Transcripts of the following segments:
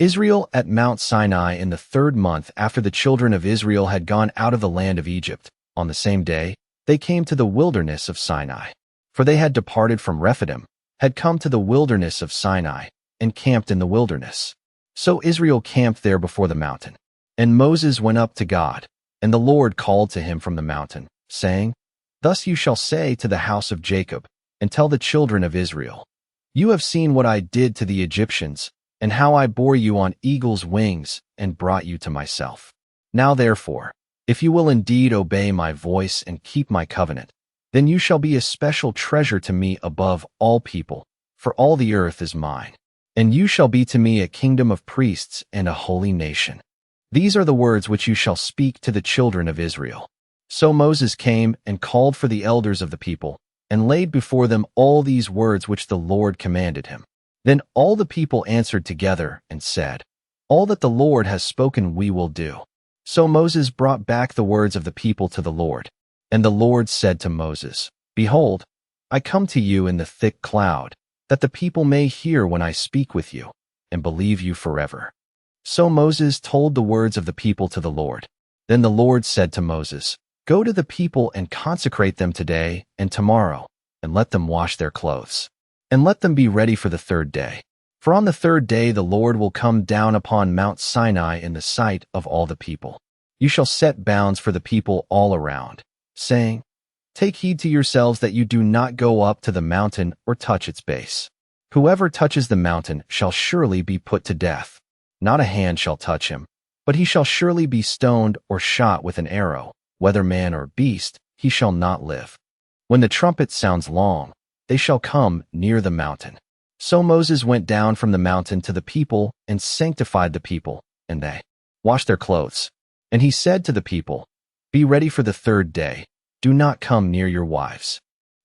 Israel at Mount Sinai in the 3rd month after the children of Israel had gone out of the land of Egypt. On the same day, they came to the wilderness of Sinai. For they had departed from Rephidim, had come to the wilderness of Sinai, and camped in the wilderness. So Israel camped there before the mountain. And Moses went up to God, and the Lord called to him from the mountain, saying, Thus you shall say to the house of Jacob, and tell the children of Israel, You have seen what I did to the Egyptians, and how I bore you on eagle's wings, and brought you to myself. Now therefore, if you will indeed obey my voice and keep my covenant, then you shall be a special treasure to me above all people, for all the earth is mine. And you shall be to me a kingdom of priests and a holy nation. These are the words which you shall speak to the children of Israel. So Moses came and called for the elders of the people, and laid before them all these words which the Lord commanded him. Then all the people answered together and said, All that the Lord has spoken we will do. So Moses brought back the words of the people to the Lord. And the Lord said to Moses, Behold, I come to you in the thick cloud, that the people may hear when I speak with you, and believe you forever. So Moses told the words of the people to the Lord. Then the Lord said to Moses, Go to the people and consecrate them today and tomorrow, and let them wash their clothes. And let them be ready for the 3rd day. For on the 3rd day the Lord will come down upon Mount Sinai in the sight of all the people. You shall set bounds for the people all around, saying, Take heed to yourselves that you do not go up to the mountain or touch its base. Whoever touches the mountain shall surely be put to death. Not a hand shall touch him, but he shall surely be stoned or shot with an arrow. Whether man or beast, he shall not live. When the trumpet sounds long, they shall come near the mountain. So Moses went down from the mountain to the people and sanctified the people, and they washed their clothes. And he said to the people, Be ready for the 3rd day. Do not come near your wives.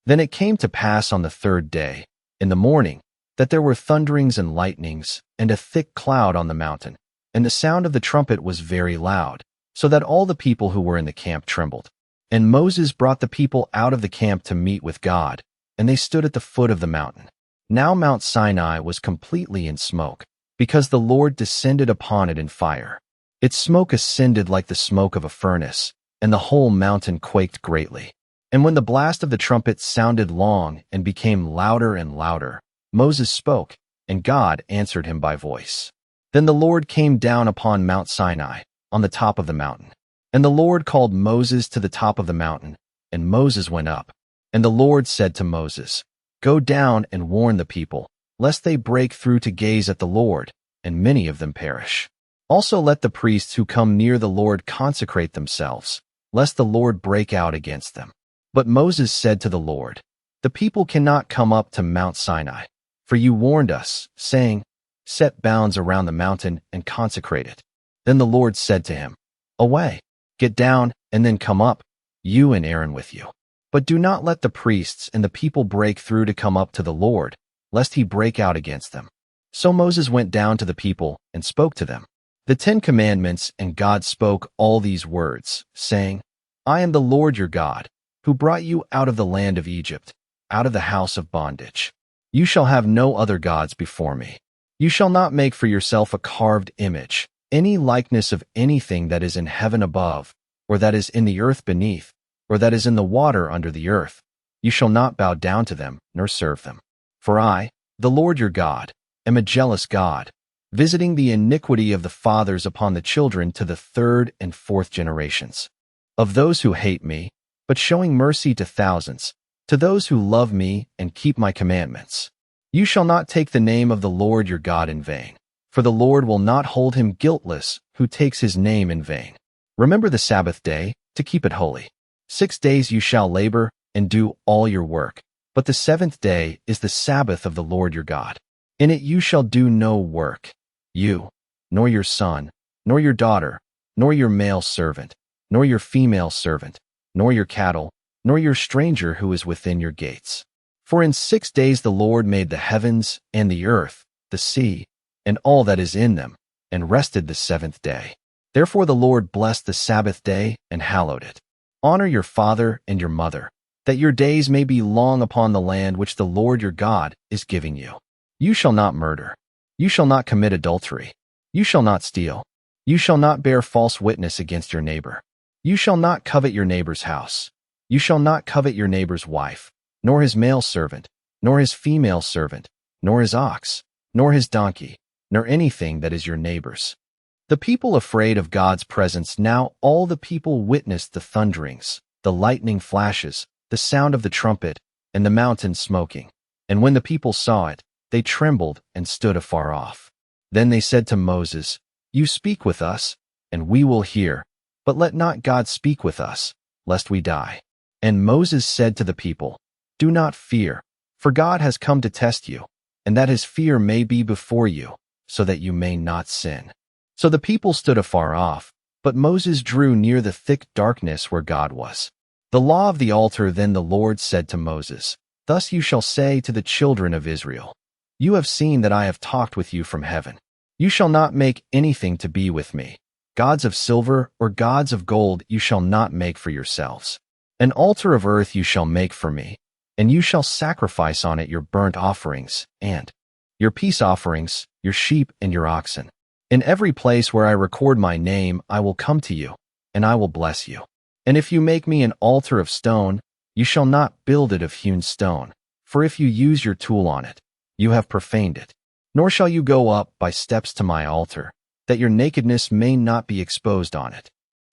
Then it came to pass on the 3rd day, in the morning, that there were thunderings and lightnings, and a thick cloud on the mountain, and the sound of the trumpet was very loud, so that all the people who were in the camp trembled. And Moses brought the people out of the camp to meet with God, and they stood at the foot of the mountain. Now Mount Sinai was completely in smoke, because the Lord descended upon it in fire. Its smoke ascended like the smoke of a furnace, and the whole mountain quaked greatly. And when the blast of the trumpet sounded long and became louder and louder, Moses spoke, and God answered him by voice. Then the Lord came down upon Mount Sinai, on the top of the mountain. And the Lord called Moses to the top of the mountain, and Moses went up. And the Lord said to Moses, Go down and warn the people, lest they break through to gaze at the Lord, and many of them perish. Also let the priests who come near the Lord consecrate themselves, lest the Lord break out against them. But Moses said to the Lord, The people cannot come up to Mount Sinai, for you warned us, saying, Set bounds around the mountain and consecrate it. Then the Lord said to him, Away, get down, and then come up, you and Aaron with you. But do not let the priests and the people break through to come up to the Lord, lest he break out against them. So Moses went down to the people and spoke to them the 10 commandments, and God spoke all these words, saying, I am the Lord your God, who brought you out of the land of Egypt, out of the house of bondage. You shall have no other gods before me. You shall not make for yourself a carved image, any likeness of anything that is in heaven above, or that is in the earth beneath, or that is in the water under the earth. You shall not bow down to them, nor serve them. For I, the Lord your God, am a jealous God, visiting the iniquity of the fathers upon the children to the 3rd and 4th generations of those who hate me, but showing mercy to thousands, to those who love me and keep my commandments. You shall not take the name of the Lord your God in vain, for the Lord will not hold him guiltless who takes his name in vain. Remember the Sabbath day, to keep it holy. 6 days you shall labor and do all your work, but the 7th day is the Sabbath of the Lord your God. In it you shall do no work, you, nor your son, nor your daughter, nor your male servant, nor your female servant, nor your cattle, nor your stranger who is within your gates. For in 6 days the Lord made the heavens and the earth, the sea, and all that is in them, and rested the 7th day. Therefore the Lord blessed the Sabbath day and hallowed it. Honor your father and your mother, that your days may be long upon the land which the Lord your God is giving you. You shall not murder. You shall not commit adultery. You shall not steal. You shall not bear false witness against your neighbor. You shall not covet your neighbor's house. You shall not covet your neighbor's wife, nor his male servant, nor his female servant, nor his ox, nor his donkey, nor anything that is your neighbor's. The people afraid of God's presence. Now all the people witnessed the thunderings, the lightning flashes, the sound of the trumpet, and the mountain smoking. And when the people saw it, they trembled and stood afar off. Then they said to Moses, You speak with us, and we will hear, but let not God speak with us, lest we die. And Moses said to the people, Do not fear, for God has come to test you, and that his fear may be before you, so that you may not sin. So the people stood afar off, but Moses drew near the thick darkness where God was. The law of the altar. Then the Lord said to Moses, Thus you shall say to the children of Israel, You have seen that I have talked with you from heaven. You shall not make anything to be with me. Gods of silver or gods of gold you shall not make for yourselves. An altar of earth you shall make for me, and you shall sacrifice on it your burnt offerings, and your peace offerings, your sheep and your oxen. In every place where I record my name I will come to you, and I will bless you. And if you make me an altar of stone, you shall not build it of hewn stone, for if you use your tool on it, you have profaned it. Nor shall you go up by steps to my altar, that your nakedness may not be exposed on it.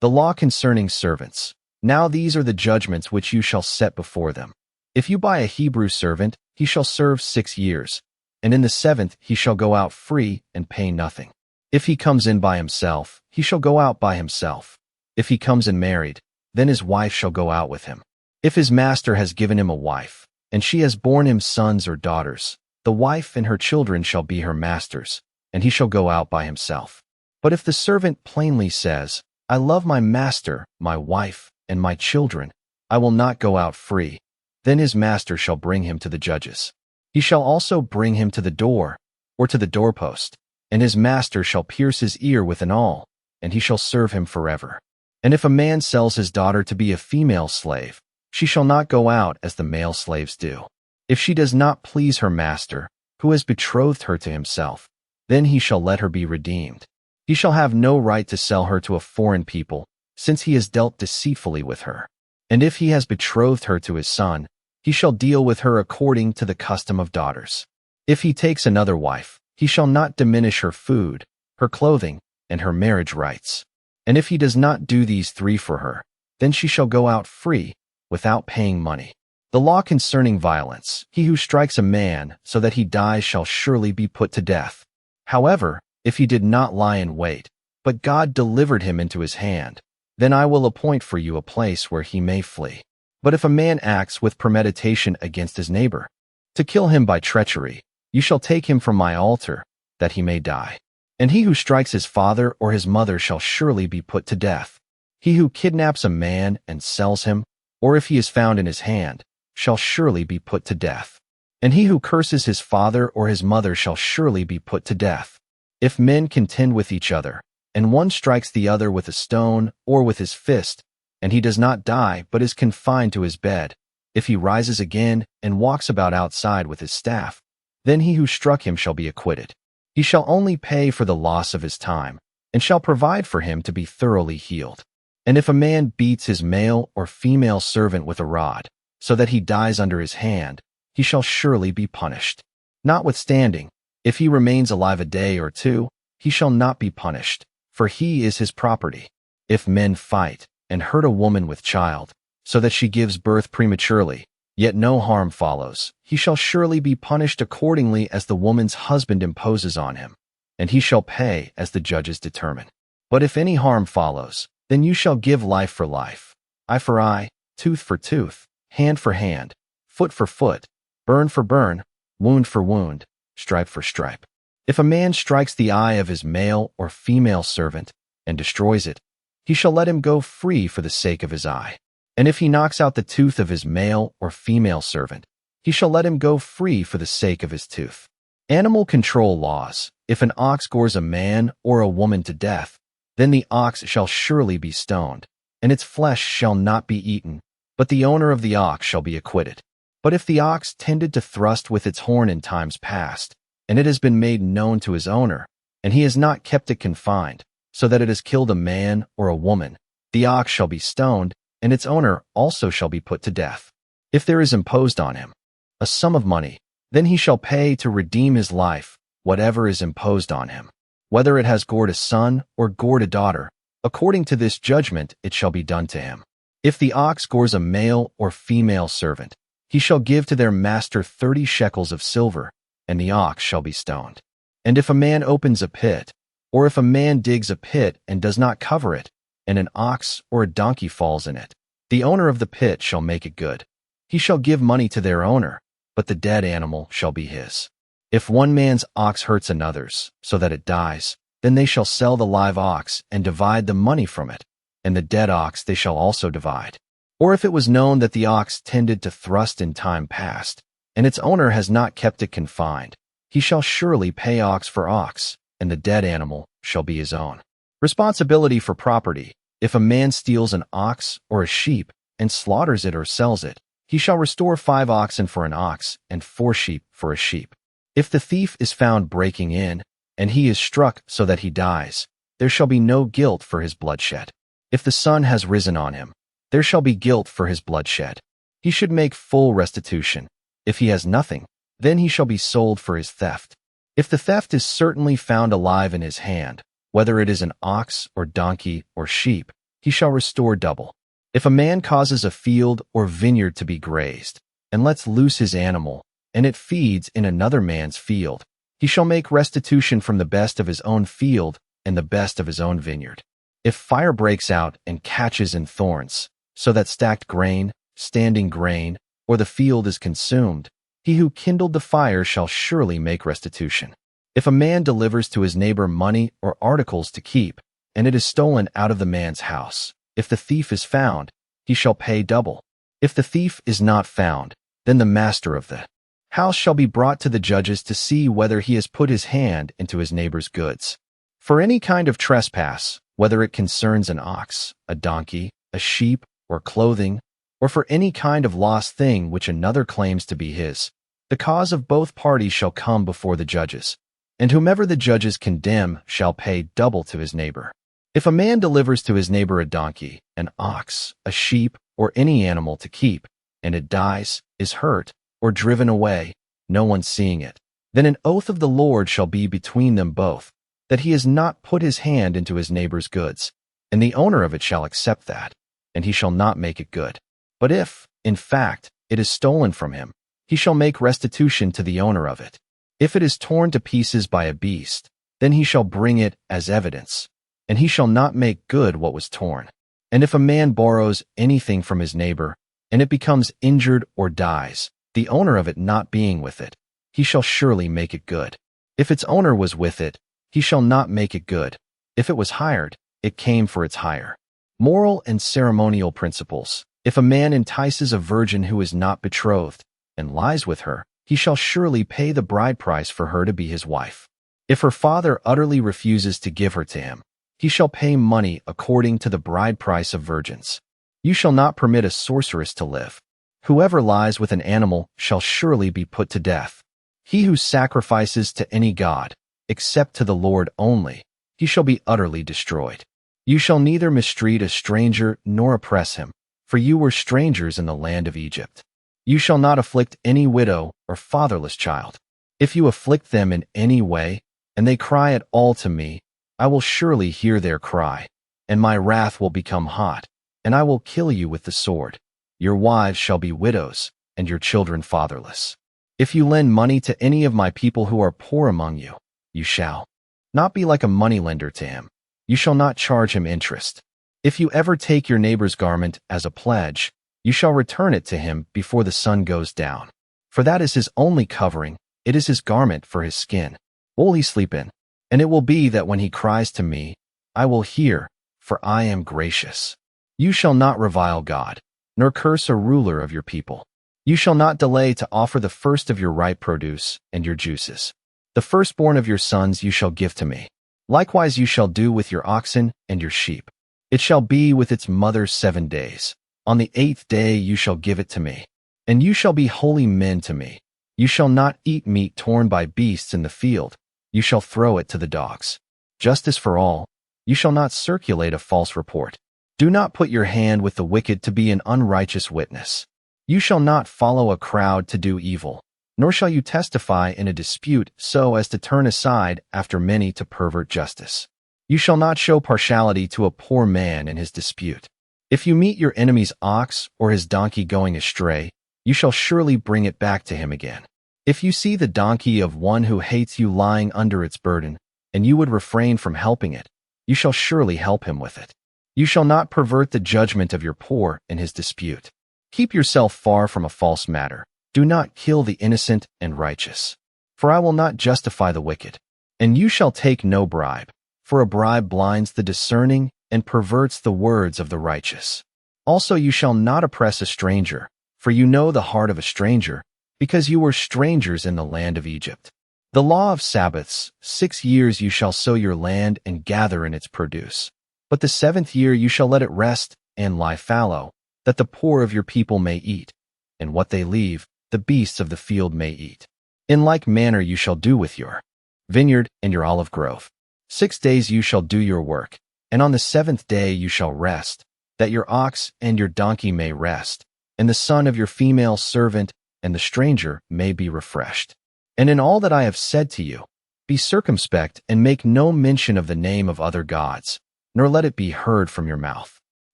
The law concerning servants. Now these are the judgments which you shall set before them. If you buy a Hebrew servant, he shall serve 6 years, and in the 7th he shall go out free and pay nothing. If he comes in by himself, he shall go out by himself. If he comes in married, then his wife shall go out with him. If his master has given him a wife, and she has borne him sons or daughters, the wife and her children shall be her master's, and he shall go out by himself. But if the servant plainly says, I love my master, my wife, and my children, I will not go out free, then his master shall bring him to the judges. He shall also bring him to the door, or to the doorpost, and his master shall pierce his ear with an awl, and he shall serve him forever. And if a man sells his daughter to be a female slave, she shall not go out as the male slaves do. If she does not please her master, who has betrothed her to himself, then he shall let her be redeemed. He shall have no right to sell her to a foreign people, since he has dealt deceitfully with her. And if he has betrothed her to his son, he shall deal with her according to the custom of daughters. If he takes another wife, he shall not diminish her food, her clothing, and her marriage rights. And if he does not do these 3 for her, then she shall go out free, without paying money. The law concerning violence. He who strikes a man so that he dies shall surely be put to death. However, if he did not lie in wait, but God delivered him into his hand, then I will appoint for you a place where he may flee. But if a man acts with premeditation against his neighbor, to kill him by treachery, you shall take him from my altar, that he may die. And he who strikes his father or his mother shall surely be put to death. He who kidnaps a man and sells him, or if he is found in his hand, shall surely be put to death. And he who curses his father or his mother shall surely be put to death. If men contend with each other, and one strikes the other with a stone or with his fist, and he does not die but is confined to his bed, if he rises again and walks about outside with his staff, then he who struck him shall be acquitted. He shall only pay for the loss of his time, and shall provide for him to be thoroughly healed. And if a man beats his male or female servant with a rod, so that he dies under his hand, he shall surely be punished. Notwithstanding, if he remains alive a day or 2, he shall not be punished, for he is his property. If men fight and hurt a woman with child, so that she gives birth prematurely, yet no harm follows, he shall surely be punished accordingly as the woman's husband imposes on him, and he shall pay as the judges determine. But if any harm follows, then you shall give life for life, eye for eye, tooth for tooth, hand for hand, foot for foot, burn for burn, wound for wound, stripe for stripe. If a man strikes the eye of his male or female servant and destroys it, he shall let him go free for the sake of his eye. And if he knocks out the tooth of his male or female servant, he shall let him go free for the sake of his tooth. Animal control laws. If an ox gores a man or a woman to death, then the ox shall surely be stoned, and its flesh shall not be eaten, but the owner of the ox shall be acquitted. But if the ox tended to thrust with its horn in times past, and it has been made known to his owner, and he has not kept it confined, so that it has killed a man or a woman, the ox shall be stoned, and its owner also shall be put to death. If there is imposed on him a sum of money, then he shall pay to redeem his life whatever is imposed on him. Whether it has gored a son or gored a daughter, according to this judgment it shall be done to him. If the ox gores a male or female servant, he shall give to their master 30 shekels of silver, and the ox shall be stoned. And if a man opens a pit, or if a man digs a pit and does not cover it, and an ox or a donkey falls in it, the owner of the pit shall make it good. He shall give money to their owner, but the dead animal shall be his. If one man's ox hurts another's, so that it dies, then they shall sell the live ox and divide the money from it, and the dead ox they shall also divide. Or if it was known that the ox tended to thrust in time past, and its owner has not kept it confined, he shall surely pay ox for ox, and the dead animal shall be his own. Responsibility for property. If a man steals an ox or a sheep and slaughters it or sells it, he shall restore 5 oxen for an ox and 4 sheep for a sheep. If the thief is found breaking in, and he is struck so that he dies, there shall be no guilt for his bloodshed. If the sun has risen on him, there shall be guilt for his bloodshed. He should make full restitution. If he has nothing, then he shall be sold for his theft. If the theft is certainly found alive in his hand, whether it is an ox or donkey or sheep, he shall restore double. If a man causes a field or vineyard to be grazed, and lets loose his animal, and it feeds in another man's field, he shall make restitution from the best of his own field and the best of his own vineyard. If fire breaks out and catches in thorns, so that stacked grain, standing grain, or the field is consumed, he who kindled the fire shall surely make restitution. If a man delivers to his neighbor money or articles to keep, and it is stolen out of the man's house, if the thief is found, he shall pay double. If the thief is not found, then the master of the house shall be brought to the judges to see whether he has put his hand into his neighbor's goods. For any kind of trespass, whether it concerns an ox, a donkey, a sheep, or clothing, or for any kind of lost thing which another claims to be his, the cause of both parties shall come before the judges, and whomever the judges condemn shall pay double to his neighbor. If a man delivers to his neighbor a donkey, an ox, a sheep, or any animal to keep, and it dies, is hurt, or driven away, no one seeing it, then an oath of the Lord shall be between them both, that he has not put his hand into his neighbor's goods, and the owner of it shall accept that, and he shall not make it good. But if, in fact, it is stolen from him, he shall make restitution to the owner of it. If it is torn to pieces by a beast, then he shall bring it as evidence, and he shall not make good what was torn. And if a man borrows anything from his neighbor, and it becomes injured or dies, the owner of it not being with it, he shall surely make it good. If its owner was with it, he shall not make it good. If it was hired, it came for its hire. Moral and ceremonial principles. If a man entices a virgin who is not betrothed, and lies with her, he shall surely pay the bride price for her to be his wife. If her father utterly refuses to give her to him, he shall pay money according to the bride price of virgins. You shall not permit a sorceress to live. Whoever lies with an animal shall surely be put to death. He who sacrifices to any god, except to the Lord only, he shall be utterly destroyed. You shall neither mistreat a stranger nor oppress him, for you were strangers in the land of Egypt. You shall not afflict any widow or fatherless child. If you afflict them in any way, and they cry at all to me, I will surely hear their cry, and my wrath will become hot, and I will kill you with the sword. Your wives shall be widows, and your children fatherless. If you lend money to any of my people who are poor among you, you shall not be like a moneylender to him. You shall not charge him interest. If you ever take your neighbor's garment as a pledge, you shall return it to him before the sun goes down. For that is his only covering, it is his garment for his skin. Will he sleep in? And it will be that when he cries to me, I will hear, for I am gracious. You shall not revile God, nor curse a ruler of your people. You shall not delay to offer the first of your ripe produce and your juices. The firstborn of your sons you shall give to me. Likewise you shall do with your oxen and your sheep. It shall be with its mother 7 days. On the 8th day you shall give it to me. And you shall be holy men to me. You shall not eat meat torn by beasts in the field, you shall throw it to the dogs. Justice for all, you shall not circulate a false report. Do not put your hand with the wicked to be an unrighteous witness. You shall not follow a crowd to do evil, nor shall you testify in a dispute so as to turn aside after many to pervert justice. You shall not show partiality to a poor man in his dispute. If you meet your enemy's ox or his donkey going astray, you shall surely bring it back to him again. If you see the donkey of one who hates you lying under its burden, and you would refrain from helping it, you shall surely help him with it. You shall not pervert the judgment of your poor in his dispute. Keep yourself far from a false matter. Do not kill the innocent and righteous. For I will not justify the wicked. And you shall take no bribe, for a bribe blinds the discerning and perverts the words of the righteous. Also you shall not oppress a stranger, for you know the heart of a stranger, because you were strangers in the land of Egypt. The law of Sabbaths, 6 years you shall sow your land and gather in its produce. But the 7th year you shall let it rest and lie fallow, that the poor of your people may eat, and what they leave, the beasts of the field may eat. In like manner you shall do with your vineyard and your olive grove. 6 days you shall do your work, and on the 7th day you shall rest, that your ox and your donkey may rest, and the son of your female servant and the stranger may be refreshed. And in all that I have said to you, be circumspect and make no mention of the name of other gods, nor let it be heard from your mouth.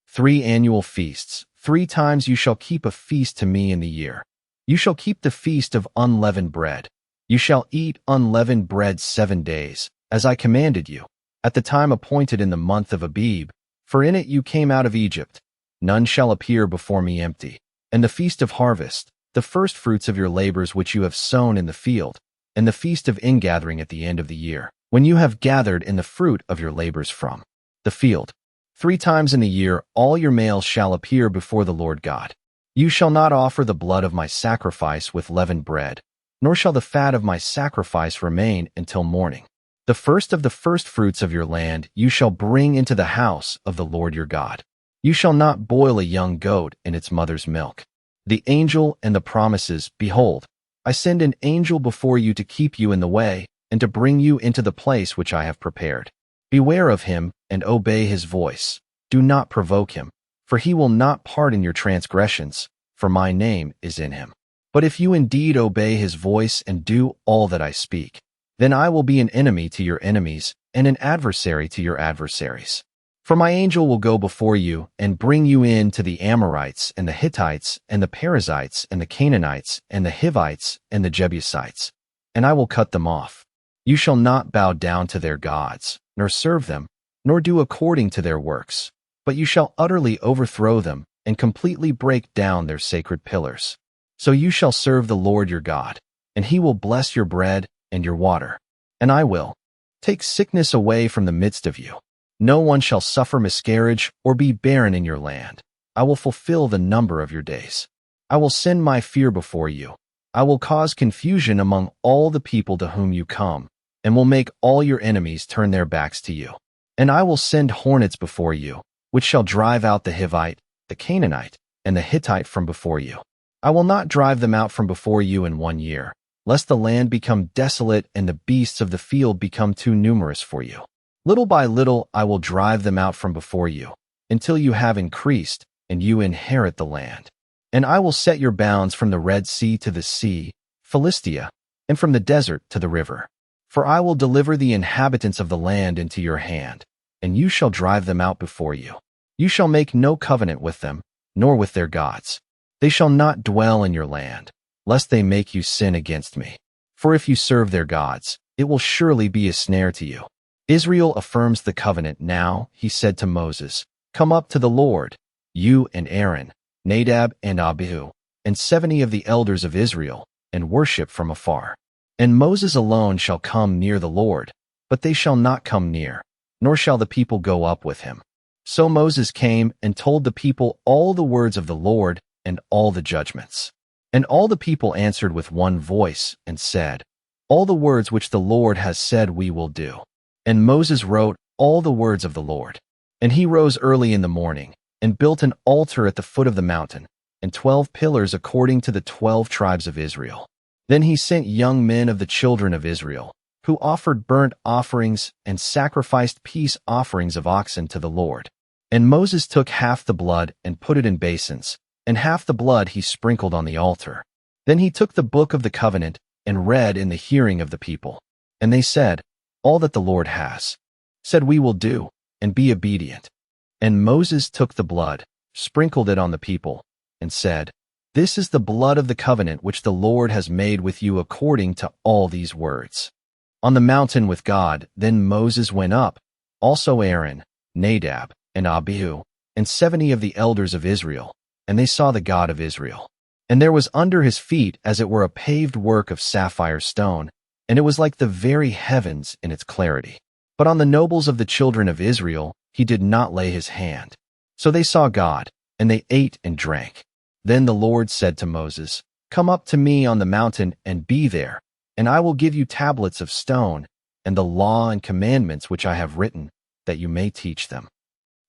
3 annual feasts, 3 times you shall keep a feast to me in the year. You shall keep the feast of unleavened bread. You shall eat unleavened bread 7 days, as I commanded you, at the time appointed in the month of Abib, for in it you came out of Egypt. None shall appear before me empty. And the feast of harvest, the first fruits of your labors which you have sown in the field, and the feast of ingathering at the end of the year, when you have gathered in the fruit of your labors from the field. 3 times in the year all your males shall appear before the Lord God. You shall not offer the blood of my sacrifice with leavened bread, nor shall the fat of my sacrifice remain until morning. The first of the firstfruits of your land you shall bring into the house of the Lord your God. You shall not boil a young goat in its mother's milk. The angel and the promises, behold, I send an angel before you to keep you in the way, and to bring you into the place which I have prepared. Beware of him, and obey his voice. Do not provoke him, for he will not pardon your transgressions, for my name is in him. But if you indeed obey his voice and do all that I speak, then I will be an enemy to your enemies, and an adversary to your adversaries. For my angel will go before you, and bring you in to the Amorites, and the Hittites, and the Perizzites, and the Canaanites, and the Hivites, and the Jebusites, and I will cut them off. You shall not bow down to their gods, nor serve them, nor do according to their works, but you shall utterly overthrow them, and completely break down their sacred pillars. So you shall serve the Lord your God, and he will bless your bread and your water, and I will take sickness away from the midst of you. No one shall suffer miscarriage or be barren in your land. I will fulfill the number of your days. I will send my fear before you. I will cause confusion among all the people to whom you come, and will make all your enemies turn their backs to you. And I will send hornets before you, which shall drive out the Hivite, the Canaanite, and the Hittite from before you. I will not drive them out from before you in 1 year, lest the land become desolate and the beasts of the field become too numerous for you. Little by little I will drive them out from before you, until you have increased, and you inherit the land. And I will set your bounds from the Red Sea to the sea, Philistia, and from the desert to the river. For I will deliver the inhabitants of the land into your hand, and you shall drive them out before you. You shall make no covenant with them, nor with their gods. They shall not dwell in your land, lest they make you sin against me. For if you serve their gods, it will surely be a snare to you. Israel affirms the covenant now. He said to Moses, Come up to the Lord, you and Aaron, Nadab and Abihu, and 70 of the elders of Israel, and worship from afar. And Moses alone shall come near the Lord, but they shall not come near, nor shall the people go up with him. So Moses came and told the people all the words of the Lord and all the judgments. And all the people answered with one voice and said, All the words which the Lord has said we will do. And Moses wrote all the words of the Lord. And he rose early in the morning, and built an altar at the foot of the mountain, and 12 pillars according to the 12 tribes of Israel. Then he sent young men of the children of Israel, who offered burnt offerings and sacrificed peace offerings of oxen to the Lord. And Moses took half the blood and put it in basins, and half the blood he sprinkled on the altar. Then he took the book of the covenant and read in the hearing of the people. And they said, "All that the Lord has said we will do, and be obedient." And Moses took the blood, sprinkled it on the people, and said, "This is the blood of the covenant which the Lord has made with you according to all these words." On the mountain with God, then Moses went up, also Aaron, Nadab, and Abihu, and 70 of the elders of Israel, and they saw the God of Israel. And there was under his feet as it were a paved work of sapphire stone, and it was like the very heavens in its clarity. But on the nobles of the children of Israel he did not lay his hand. So they saw God, and they ate and drank. Then the Lord said to Moses, "Come up to me on the mountain and be there, and I will give you tablets of stone, and the law and commandments which I have written, that you may teach them."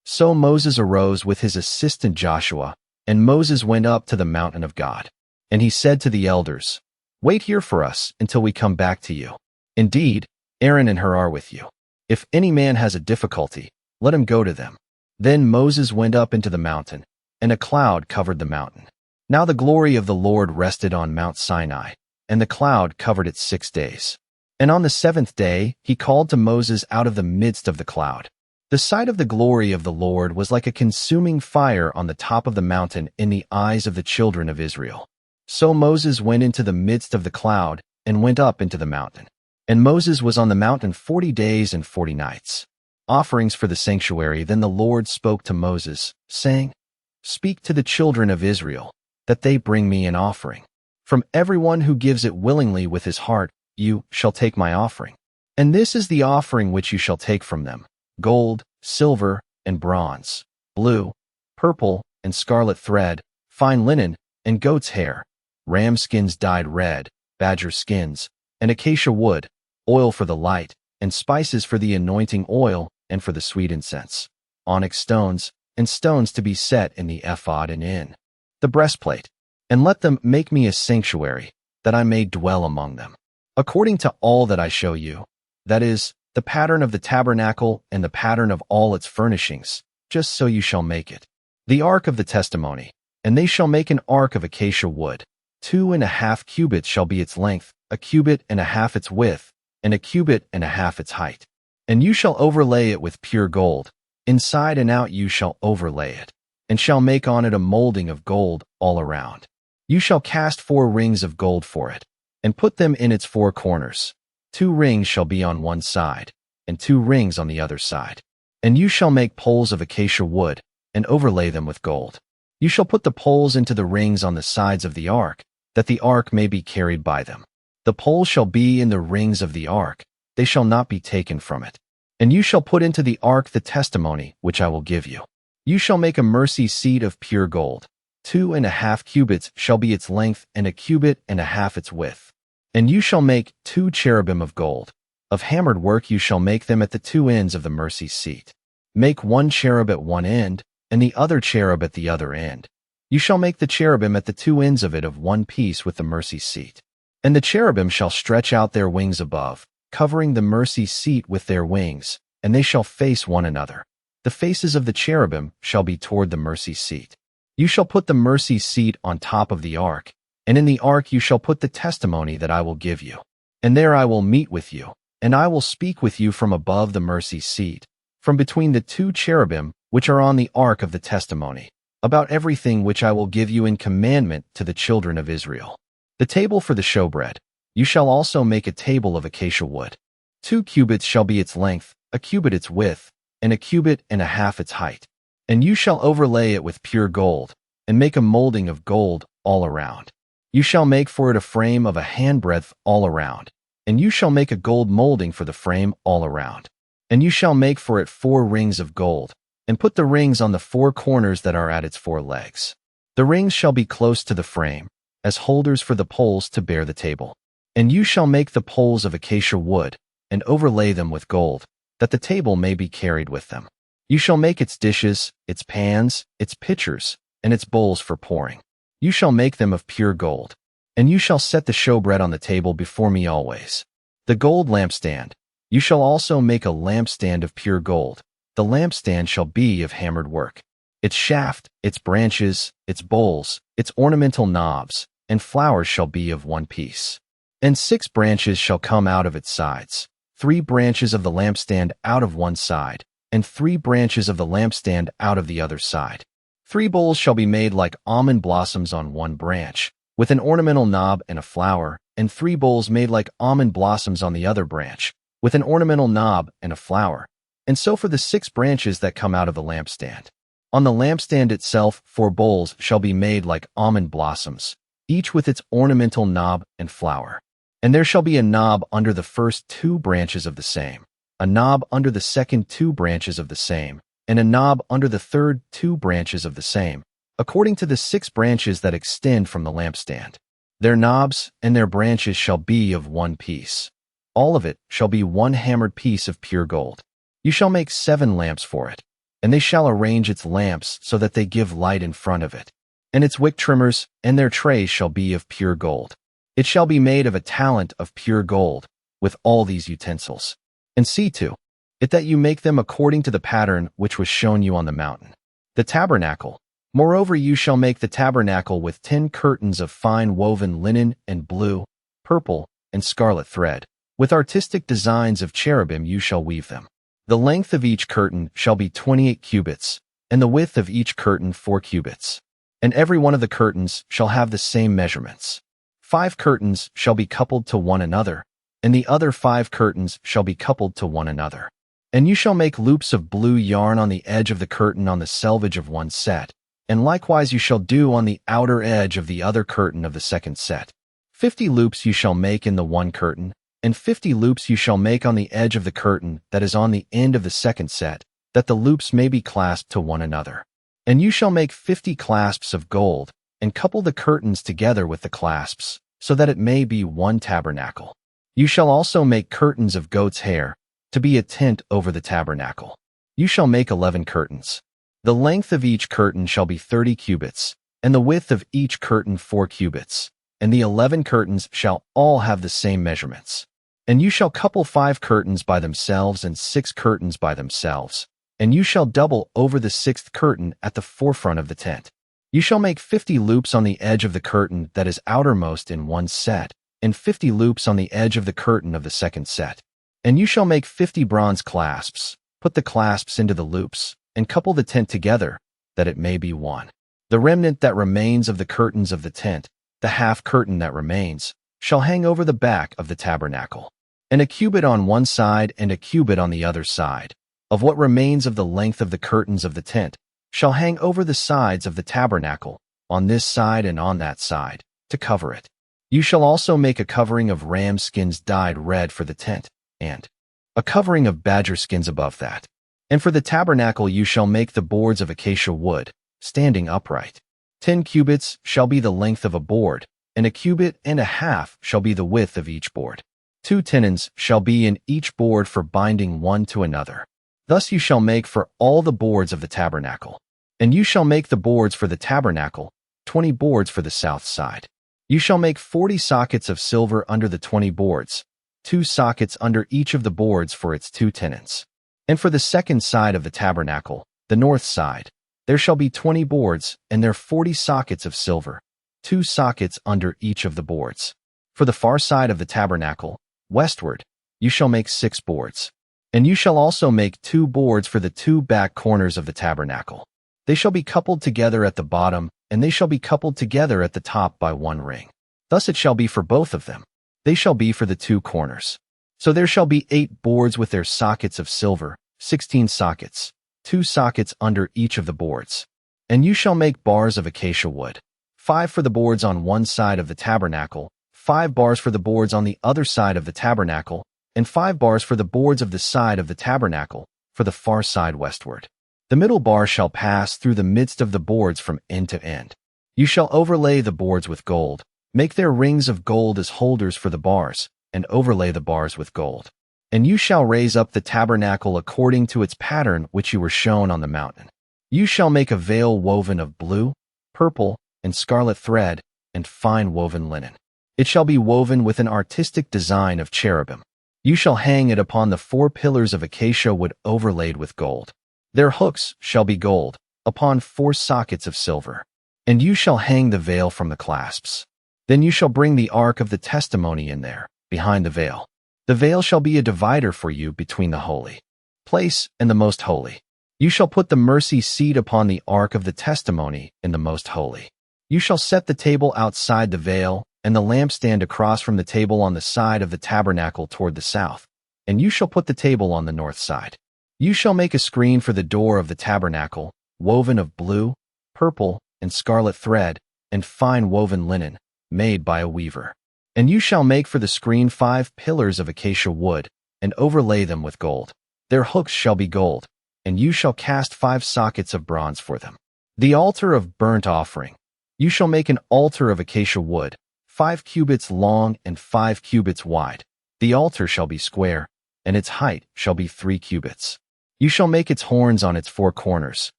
So Moses arose with his assistant Joshua, and Moses went up to the mountain of God. And he said to the elders, "Wait here for us until we come back to you. Indeed, Aaron and Hur are with you. If any man has a difficulty, let him go to them." Then Moses went up into the mountain, and a cloud covered the mountain. Now the glory of the Lord rested on Mount Sinai, and the cloud covered it 6 days. And on the 7th day he called to Moses out of the midst of the cloud. The sight of the glory of the Lord was like a consuming fire on the top of the mountain in the eyes of the children of Israel. So Moses went into the midst of the cloud and went up into the mountain. And Moses was on the mountain 40 days and 40 nights. Offerings for the sanctuary. Then the Lord spoke to Moses, saying, "Speak to the children of Israel, that they bring me an offering. From everyone who gives it willingly with his heart, you shall take my offering. And this is the offering which you shall take from them: gold, silver, and bronze, blue, purple, and scarlet thread, fine linen, and goat's hair, ram skins dyed red, badger skins, and acacia wood, oil for the light, and spices for the anointing oil and for the sweet incense, onyx stones, and stones to be set in the ephod and in the breastplate. And let them make me a sanctuary, that I may dwell among them, according to all that I show you, that is, the pattern of the tabernacle and the pattern of all its furnishings, just so you shall make it. The ark of the testimony, and they shall make an ark of acacia wood. 2.5 cubits shall be its length, 1.5 cubits its width, and 1.5 cubits its height. And you shall overlay it with pure gold. Inside and out you shall overlay it, and shall make on it a molding of gold all around. You shall cast 4 rings of gold for it, and put them in its 4 corners. 2 rings shall be on one side, and 2 rings on the other side. And you shall make poles of acacia wood, and overlay them with gold. You shall put the poles into the rings on the sides of the ark, that the ark may be carried by them. The poles shall be in the rings of the ark, they shall not be taken from it. And you shall put into the ark the testimony which I will give you. You shall make a mercy seat of pure gold. 2.5 cubits shall be its length, and 1.5 cubits its width. And you shall make 2 cherubim of gold. Of hammered work you shall make them at the 2 ends of the mercy seat. Make 1 cherub at one end, and the other cherub at the other end. You shall make the cherubim at the 2 ends of it of one piece with the mercy seat. And the cherubim shall stretch out their wings above, covering the mercy seat with their wings, and they shall face one another. The faces of the cherubim shall be toward the mercy seat. You shall put the mercy seat on top of the ark, and in the ark you shall put the testimony that I will give you. And there I will meet with you, and I will speak with you from above the mercy seat, from between the 2 cherubim which are on the ark of the testimony, about everything which I will give you in commandment to the children of Israel. The table for the showbread. You shall also make a table of acacia wood. 2 cubits shall be its length, 1 cubit its width, and 1.5 cubits its height. And you shall overlay it with pure gold, and make a molding of gold all around. You shall make for it a frame of a handbreadth all around, and you shall make a gold molding for the frame all around. And you shall make for it 4 rings of gold, and put the rings on the 4 corners that are at its 4 legs. The rings shall be close to the frame, as holders for the poles to bear the table. And you shall make the poles of acacia wood, and overlay them with gold, that the table may be carried with them. You shall make its dishes, its pans, its pitchers, and its bowls for pouring. You shall make them of pure gold. And you shall set the showbread on the table before me always. The gold lampstand. You shall also make a lampstand of pure gold. The lampstand shall be of hammered work. Its shaft, its branches, its bowls, its ornamental knobs, and flowers shall be of one piece. And 6 branches shall come out of its sides, 3 branches of the lampstand out of one side, and 3 branches of the lampstand out of the other side. 3 bowls shall be made like almond blossoms on one branch, with an ornamental knob and a flower, and 3 bowls made like almond blossoms on the other branch, with an ornamental knob and a flower. And so for the 6 branches that come out of the lampstand. On the lampstand itself 4 bowls shall be made like almond blossoms, each with its ornamental knob and flower. And there shall be a knob under the first 2 branches of the same, a knob under the second 2 branches of the same, and a knob under the third 2 branches of the same, according to the 6 branches that extend from the lampstand. Their knobs and their branches shall be of one piece. All of it shall be one hammered piece of pure gold. You shall make 7 lamps for it, and they shall arrange its lamps so that they give light in front of it. And its wick trimmers and their trays shall be of pure gold. It shall be made of a talent of pure gold, with all these utensils. And see to it that you make them according to the pattern which was shown you on the mountain. The tabernacle. Moreover, you shall make the tabernacle with 10 curtains of fine woven linen and blue, purple, and scarlet thread. With artistic designs of cherubim you shall weave them. The length of each curtain shall be 28 cubits, and the width of each curtain 4 cubits. And every one of the curtains shall have the same measurements. 5 curtains shall be coupled to one another, and the other 5 curtains shall be coupled to one another. And you shall make loops of blue yarn on the edge of the curtain on the selvage of one set, and likewise you shall do on the outer edge of the other curtain of the second set. 50 loops you shall make in the one curtain, and 50 loops you shall make on the edge of the curtain that is on the end of the second set, that the loops may be clasped to one another. And you shall make 50 clasps of gold, and couple the curtains together with the clasps, so that it may be one tabernacle. You shall also make curtains of goat's hair, to be a tent over the tabernacle. You shall make 11 curtains. The length of each curtain shall be 30 cubits, and the width of each curtain 4 cubits, and the 11 curtains shall all have the same measurements. And you shall couple 5 curtains by themselves and 6 curtains by themselves, and you shall double over the 6th curtain at the forefront of the tent. You shall make 50 loops on the edge of the curtain that is outermost in one set, and 50 loops on the edge of the curtain of the second set. And you shall make 50 bronze clasps, put the clasps into the loops, and couple the tent together, that it may be one. The remnant that remains of the curtains of the tent, the half curtain that remains, shall hang over the back of the tabernacle. And a cubit on one side and a cubit on the other side, of what remains of the length of the curtains of the tent, shall hang over the sides of the tabernacle, on this side and on that side, to cover it. You shall also make a covering of ram skins dyed red for the tent, and a covering of badger skins above that. And for the tabernacle you shall make the boards of acacia wood, standing upright. 10 cubits shall be the length of a board, and a cubit and a half shall be the width of each board. 2 tenons shall be in each board for binding one to another. Thus you shall make for all the boards of the tabernacle. And you shall make the boards for the tabernacle, 20 boards for the south side. You shall make 40 sockets of silver under the 20 boards, 2 sockets under each of the boards for its 2 tenons. And for the second side of the tabernacle, the north side, there shall be 20 boards, and there 40 sockets of silver, 2 sockets under each of the boards. For the far side of the tabernacle, westward, you shall make 6 boards. And you shall also make 2 boards for the 2 back corners of the tabernacle. They shall be coupled together at the bottom, and they shall be coupled together at the top by one ring. Thus it shall be for both of them. They shall be for the 2 corners. So there shall be 8 boards with their sockets of silver, 16 sockets, 2 sockets under each of the boards. And you shall make bars of acacia wood, 5 for the boards on one side of the tabernacle, 5 bars for the boards on the other side of the tabernacle, and 5 bars for the boards of the side of the tabernacle, for the far side westward. The middle bar shall pass through the midst of the boards from end to end. You shall overlay the boards with gold, make their rings of gold as holders for the bars, and overlay the bars with gold. And you shall raise up the tabernacle according to its pattern which you were shown on the mountain. You shall make a veil woven of blue, purple, and scarlet thread, and fine woven linen. It shall be woven with an artistic design of cherubim. You shall hang it upon the 4 pillars of acacia wood overlaid with gold. Their hooks shall be gold, upon 4 sockets of silver. And you shall hang the veil from the clasps. Then you shall bring the ark of the testimony in there, behind the veil. The veil shall be a divider for you between the holy place and the most holy. You shall put the mercy seat upon the ark of the testimony in the most holy. You shall set the table outside the veil, and the lampstand across from the table on the side of the tabernacle toward the south, and you shall put the table on the north side. You shall make a screen for the door of the tabernacle, woven of blue, purple, and scarlet thread, and fine woven linen, made by a weaver. And you shall make for the screen 5 pillars of acacia wood, and overlay them with gold. Their hooks shall be gold, and you shall cast 5 sockets of bronze for them. The altar of burnt offering. You shall make an altar of acacia wood, 5 cubits long and 5 cubits wide. The altar shall be square, and its height shall be 3 cubits. You shall make its horns on its 4 corners.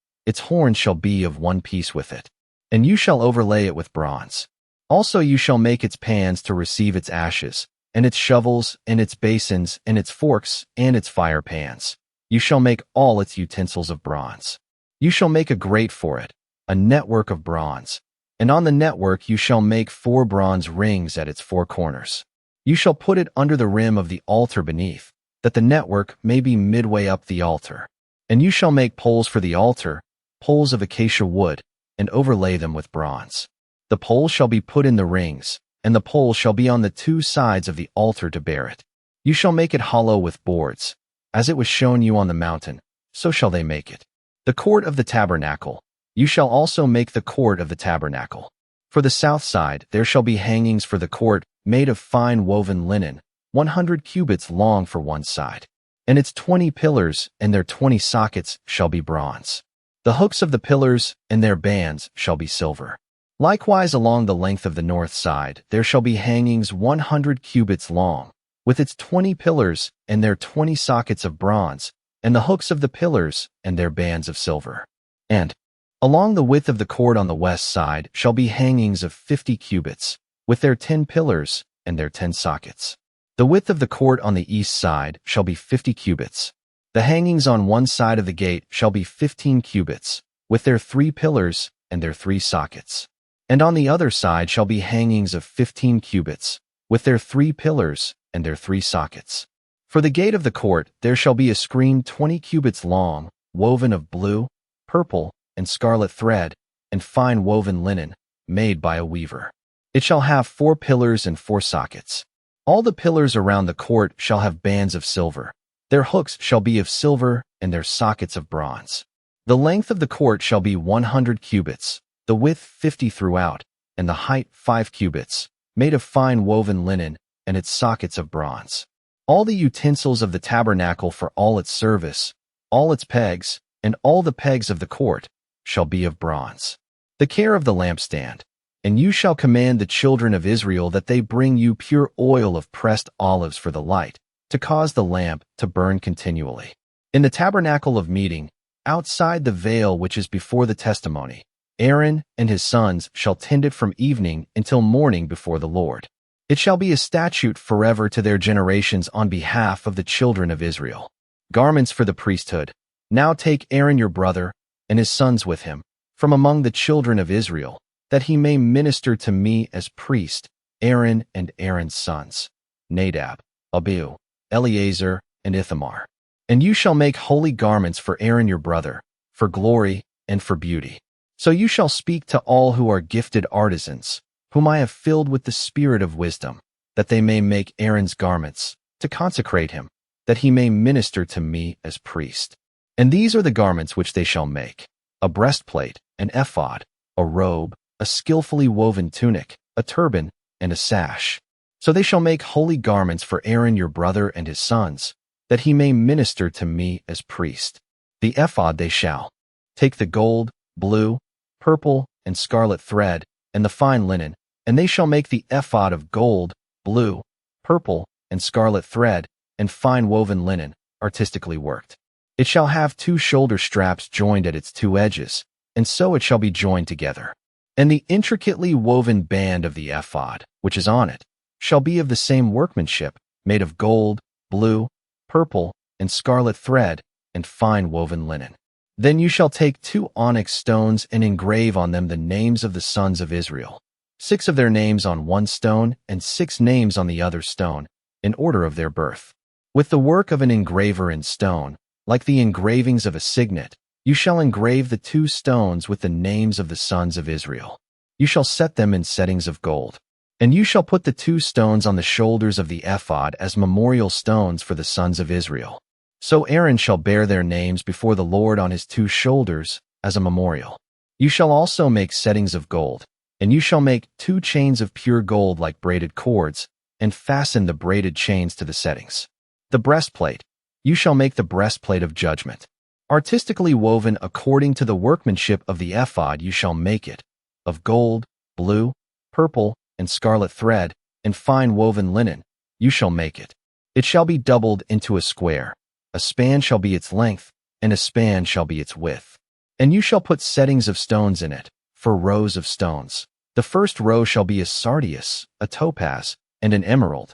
Its horns shall be of one piece with it, and you shall overlay it with bronze. Also you shall make its pans to receive its ashes, and its shovels, and its basins, and its forks, and its fire pans. You shall make all its utensils of bronze. You shall make a grate for it, a network of bronze. And on the network you shall make 4 bronze rings at its 4 corners. You shall put it under the rim of the altar beneath, that the network may be midway up the altar. And you shall make poles for the altar, poles of acacia wood, and overlay them with bronze. The poles shall be put in the rings, and the poles shall be on the 2 sides of the altar to bear it. You shall make it hollow with boards. As it was shown you on the mountain, so shall they make it. The court of the tabernacle. You shall also make the court of the tabernacle. For the south side there shall be hangings for the court, made of fine woven linen, 100 cubits long for one side. And its 20 pillars and their 20 sockets shall be bronze. The hooks of the pillars and their bands shall be silver. Likewise along the length of the north side there shall be hangings 100 cubits long, with its 20 pillars and their 20 sockets of bronze, and the hooks of the pillars and their bands of silver. And along the width of the court on the west side shall be hangings of 50 cubits, with their 10 pillars and their 10 sockets. The width of the court on the east side shall be 50 cubits. The hangings on one side of the gate shall be 15 cubits, with their 3 pillars and their 3 sockets. And on the other side shall be hangings of 15 cubits, with their 3 pillars and their 3 sockets. For the gate of the court there shall be a screen 20 cubits long, woven of blue, purple, and scarlet thread, and fine woven linen, made by a weaver. It shall have 4 pillars and 4 sockets. All the pillars around the court shall have bands of silver. Their hooks shall be of silver, and their sockets of bronze. The length of the court shall be 100 cubits, the width 50 throughout, and the height 5 cubits, made of fine woven linen, and its sockets of bronze. All the utensils of the tabernacle for all its service, all its pegs, and all the pegs of the court, shall be of bronze. The care of the lampstand. And you shall command the children of Israel that they bring you pure oil of pressed olives for the light, to cause the lamp to burn continually. In the tabernacle of meeting, outside the veil which is before the testimony, Aaron and his sons shall tend it from evening until morning before the Lord. It shall be a statute forever to their generations on behalf of the children of Israel. Garments for the priesthood. Now take Aaron your brother, and his sons with him, from among the children of Israel, that he may minister to me as priest, Aaron and Aaron's sons, Nadab, Abihu, Eleazar, and Ithamar. And you shall make holy garments for Aaron your brother, for glory and for beauty. So you shall speak to all who are gifted artisans, whom I have filled with the spirit of wisdom, that they may make Aaron's garments, to consecrate him, that he may minister to me as priest. And these are the garments which they shall make: a breastplate, an ephod, a robe, a skillfully woven tunic, a turban, and a sash. So they shall make holy garments for Aaron your brother and his sons, that he may minister to me as priest. The ephod they shall take the gold, blue, purple, and scarlet thread, and the fine linen, and they shall make the ephod of gold, blue, purple, and scarlet thread, and fine woven linen, artistically worked. It shall have 2 shoulder straps joined at its 2 edges, and so it shall be joined together. And the intricately woven band of the ephod, which is on it, shall be of the same workmanship, made of gold, blue, purple, and scarlet thread, and fine woven linen. Then you shall take 2 onyx stones and engrave on them the names of the sons of Israel, 6 of their names on one stone and 6 names on the other stone, in order of their birth. With the work of an engraver in stone, like the engravings of a signet, you shall engrave the 2 stones with the names of the sons of Israel. You shall set them in settings of gold. And you shall put the 2 stones on the shoulders of the ephod as memorial stones for the sons of Israel. So Aaron shall bear their names before the Lord on his 2 shoulders as a memorial. You shall also make settings of gold, and you shall make 2 chains of pure gold like braided cords, and fasten the braided chains to the settings. The breastplate. You shall make the breastplate of judgment. Artistically woven according to the workmanship of the ephod you shall make it, of gold, blue, purple, and scarlet thread, and fine woven linen, you shall make it. It shall be doubled into a square. A span shall be its length, and a span shall be its width. And you shall put settings of stones in it, for rows of stones. The first row shall be a sardius, a topaz, and an emerald.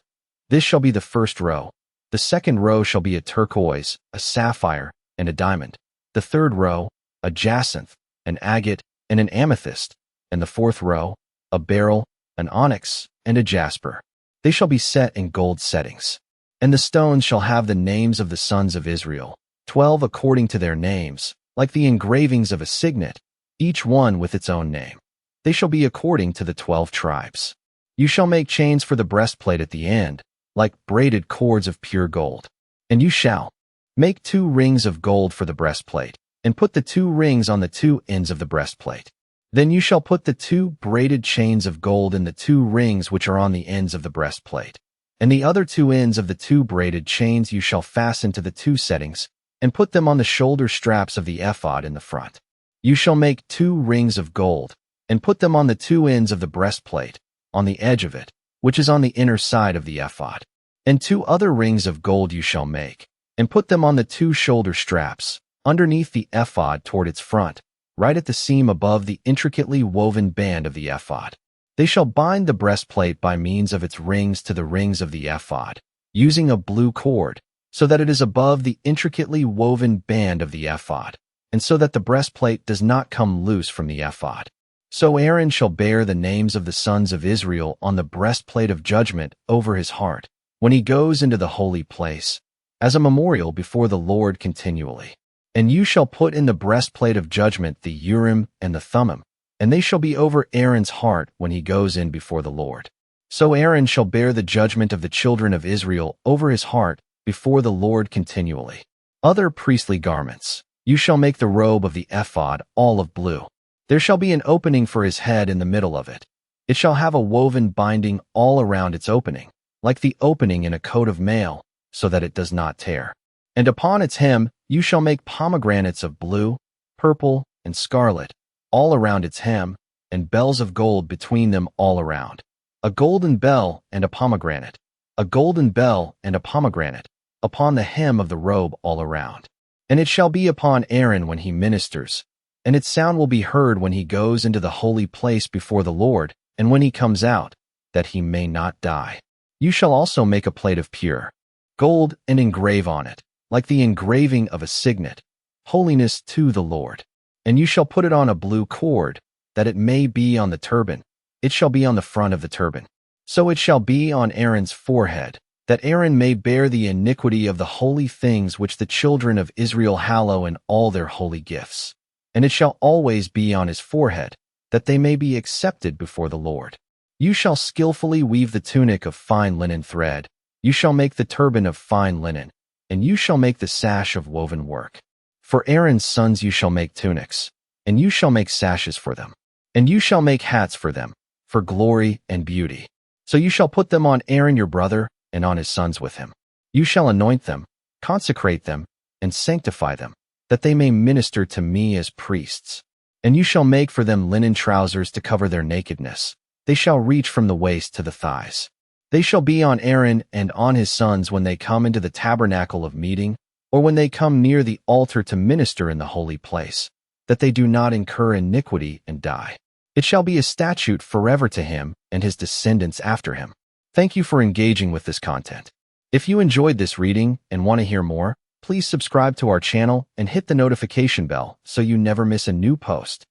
This shall be the first row. The second row shall be a turquoise, a sapphire, and a diamond. The third row, a jacinth, an agate, and an amethyst. And the fourth row, a beryl, an onyx, and a jasper. They shall be set in gold settings. And the stones shall have the names of the sons of Israel, 12 according to their names, like the engravings of a signet, each one with its own name. They shall be according to the 12 tribes. You shall make chains for the breastplate at the end, like braided cords of pure gold. And you shall make 2 rings of gold for the breastplate, and put the 2 rings on the 2 ends of the breastplate. Then you shall put the 2 braided chains of gold in the 2 rings which are on the ends of the breastplate. And the other 2 ends of the 2 braided chains you shall fasten to the 2 settings, and put them on the shoulder straps of the ephod in the front. You shall make 2 rings of gold, and put them on the 2 ends of the breastplate, on the edge of it, which is on the inner side of the ephod. And 2 other rings of gold you shall make, and put them on the 2 shoulder straps, underneath the ephod toward its front, right at the seam above the intricately woven band of the ephod. They shall bind the breastplate by means of its rings to the rings of the ephod, using a blue cord, so that it is above the intricately woven band of the ephod, and so that the breastplate does not come loose from the ephod. So Aaron shall bear the names of the sons of Israel on the breastplate of judgment over his heart, when he goes into the holy place, as a memorial before the Lord continually. And you shall put in the breastplate of judgment the Urim and the Thummim, and they shall be over Aaron's heart when he goes in before the Lord. So Aaron shall bear the judgment of the children of Israel over his heart before the Lord continually. Other priestly garments. You shall make the robe of the ephod all of blue. There shall be an opening for his head in the middle of it. It shall have a woven binding all around its opening, like the opening in a coat of mail, so that it does not tear. And upon its hem you shall make pomegranates of blue, purple, and scarlet, all around its hem, and bells of gold between them all around. A golden bell and a pomegranate. A golden bell and a pomegranate, upon the hem of the robe all around. And it shall be upon Aaron when he ministers, and its sound will be heard when he goes into the holy place before the Lord, and when he comes out, that he may not die. You shall also make a plate of pure gold and engrave on it, like the engraving of a signet, holiness to the Lord. And you shall put it on a blue cord, that it may be on the turban. It shall be on the front of the turban. So it shall be on Aaron's forehead, that Aaron may bear the iniquity of the holy things which the children of Israel hallow in all their holy gifts. And it shall always be on his forehead, that they may be accepted before the Lord. You shall skillfully weave the tunic of fine linen thread. You shall make the turban of fine linen, and you shall make the sash of woven work. For Aaron's sons you shall make tunics, and you shall make sashes for them. And you shall make hats for them, for glory and beauty. So you shall put them on Aaron your brother, and on his sons with him. You shall anoint them, consecrate them, and sanctify them, that they may minister to me as priests. And you shall make for them linen trousers to cover their nakedness. They shall reach from the waist to the thighs. They shall be on Aaron and on his sons when they come into the tabernacle of meeting, or when they come near the altar to minister in the holy place, that they do not incur iniquity and die. It shall be a statute forever to him and his descendants after him. Thank you for engaging with this content. If you enjoyed this reading and want to hear more, please subscribe to our channel and hit the notification bell so you never miss a new post.